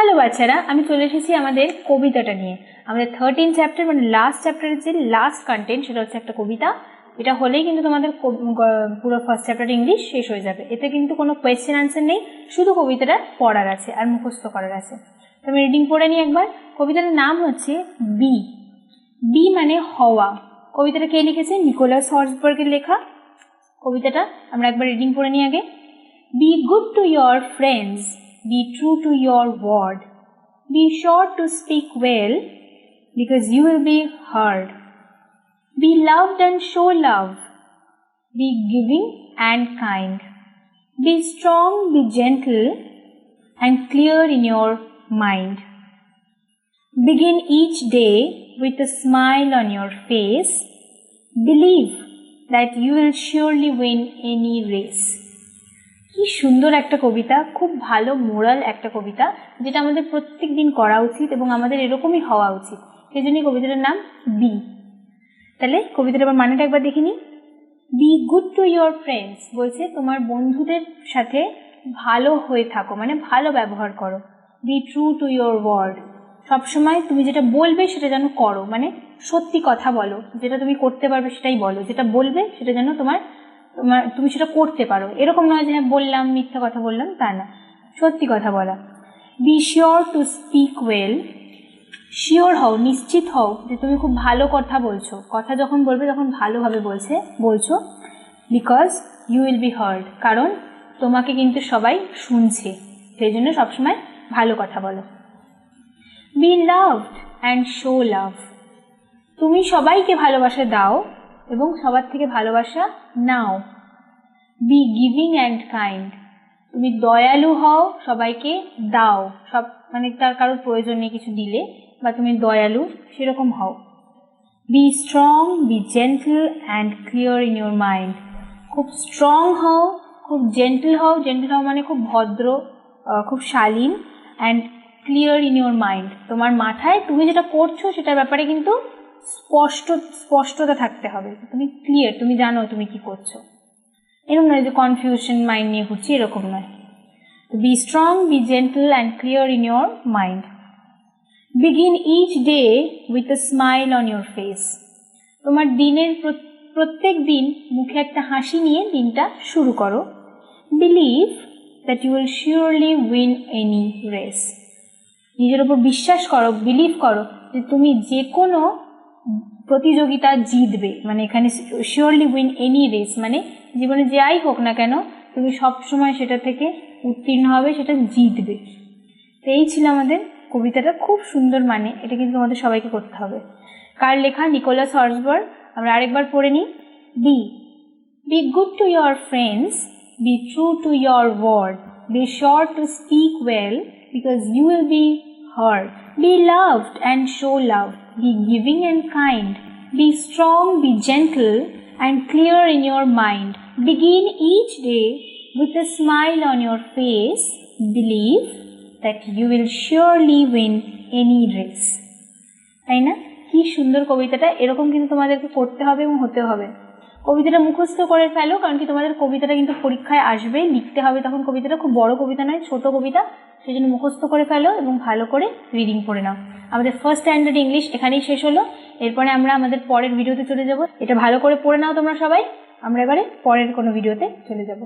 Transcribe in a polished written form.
Hello বাচ্চারা, আমি চলে এসেছি আমাদের কবিতাটা নিয়ে। আমাদের 13 চ্যাপ্টার মানে লাস্ট চ্যাপ্টারের যে লাস্ট কন্টেন্ট সেটা হচ্ছে একটা কবিতা। এটা হলেই কিন্তু তোমাদের পুরো ফার্স্ট চ্যাপ্টার ইংলিশ শেষ হয়ে যাবে। এতে কিন্তু কোনো কোয়েশ্চেন আনসার নেই, শুধু কবিতাটা পড়ার আছে আর মুখস্থ করার আছে। তো আমি রিডিং পড়ে নিই একবার। কবিতাটার নাম হচ্ছে বি। বি মানে হওয়া। কবিতাটা কে লিখেছে? নিকোলাস হর্সবার্গের লেখা কবিতাটা। আমরা একবার রিডিং পড়ে নিই আগে। Be good to your friends, be true to your word, be sure to speak well, because you will be heard. Be loved and show love, be giving and kind, be strong, be gentle and clear in your mind. Begin each day with a smile on your face, believe that you will surely win any race. কি সুন্দর একটা কবিতা, খুব ভালো moral একটা কবিতা, যেটা আমাদের প্রত্যেক দিন করা উচিত এবং আমাদের এরকমই হওয়া উচিত। সেই জন্যই কবিতাটার নাম বি। তাহলে কবিতাটার আবার মানেটা একবার দেখিনি। B good to your friends বলছে তোমার বন্ধুদের সাথে ভালো হয়ে থাকো, মানে ভালো ব্যবহার করো। Be true to your word, সবসময় তুমি যেটা বলবে সেটা যেন করো, মানে সত্যি কথা বলো, যেটা তুমি করতে পারবে সেটাই বলো, যেটা বলবে সেটা যেন তুমি সেটা করতে পারো। এরকম নয় যে হ্যাঁ বললাম, মিথ্যা কথা বললাম, তা না, সত্যি কথা বলা। B sure to speak well, sure হও, নিশ্চিত হও যে তুমি খুব ভালো কথা বলছো। কথা যখন বলবে তখন ভালোভাবে বলছো। Because you will be hard, কারণ তোমাকে কিন্তু সবাই শুনছে, সেই জন্য সবসময় ভালো কথা বলো। বি লাভড অ্যান্ড শো লাভ, তুমি সবাইকে ভালোবাসা দাও এবং সবার থেকে ভালোবাসা নাও। বি গিভিং অ্যান্ড কাইন্ড, তুমি দয়ালু হও, সবাইকে দাও, সব মানে তার কারোর প্রয়োজন নেই কিছু দিলে, বা তুমি দয়ালু সেরকম হও। Be strong, be gentle and clear in your mind, খুব স্ট্রং হও, খুব জেন্টল হও, জেন্টল হও মানে খুব ভদ্র, খুব শালীন, and clear in your mind, তোমার মাথায় তুমি যেটা করছো সেটার ব্যাপারে কিন্তু স্পষ্টতা থাকতে হবে, তুমি ক্লিয়ার, তুমি জানো তুমি কি করছো। এরকম নয় যে কনফিউশন মাইন্ড নিয়ে ঘুরছি, এরকম নয়। Be strong, be gentle and clear in your mind. Begin each day with a smile on your face, তোমার দিনের প্রত্যেক দিন মুখে একটা হাসি নিয়ে দিনটা শুরু করো। Believe that you will surely win any race, নিজের ওপর বিশ্বাস করো, বিলিভ করো যে তুমি যে কোনো প্রতিযোগিতা জিতবে, মানে এখানে শিওরলি উইন এনি রেস মানে জীবনে যাই হোক না কেন তুমি সবসময় সেটা থেকে উত্তীর্ণ হবে, সেটা জিতবে। তো এই ছিল আমাদের কবিতাটা, খুব সুন্দর মানে, এটা কিন্তু আমাদের সবাইকে করতে হবে। কার লেখা? Nicholas Horsburgh. আমরা আরেকবার পড়ে নিই। Be good to your friends, be true to your word, be sure to speak well, because you will be heard. Be loved and show love, be giving and kind, be strong, be gentle and clear in your mind. Begin each day with a smile on your face, believe that you will surely win any race. তাই না? কি সুন্দর কবিতাটা, এরকম কিন্তু তোমাদেরকে করতে হবে এবং হতে হবে। কবিতাটা মুখস্থ করে ফেলো, কারণ কি তোমাদের কবিতাটা কিন্তু পরীক্ষায় আসবে, লিখতে হবে তখন। কবিতাটা খুব বড় কবিতা নয়, ছোট কবিতা, সেই জন্য মুখস্থ করে ফেলো এবং ভালো করে রিডিং পড়ে নাও। আমাদের ফার্স্ট স্ট্যান্ডার্ড ইংলিশ এখানেই শেষ হলো। এরপরে আমরা আমাদের পরের ভিডিওতে চলে যাব। এটা ভালো করে পড়ে নাও তোমরা সবাই। আমরা এবারে পরের কোনো ভিডিওতে চলে যাব।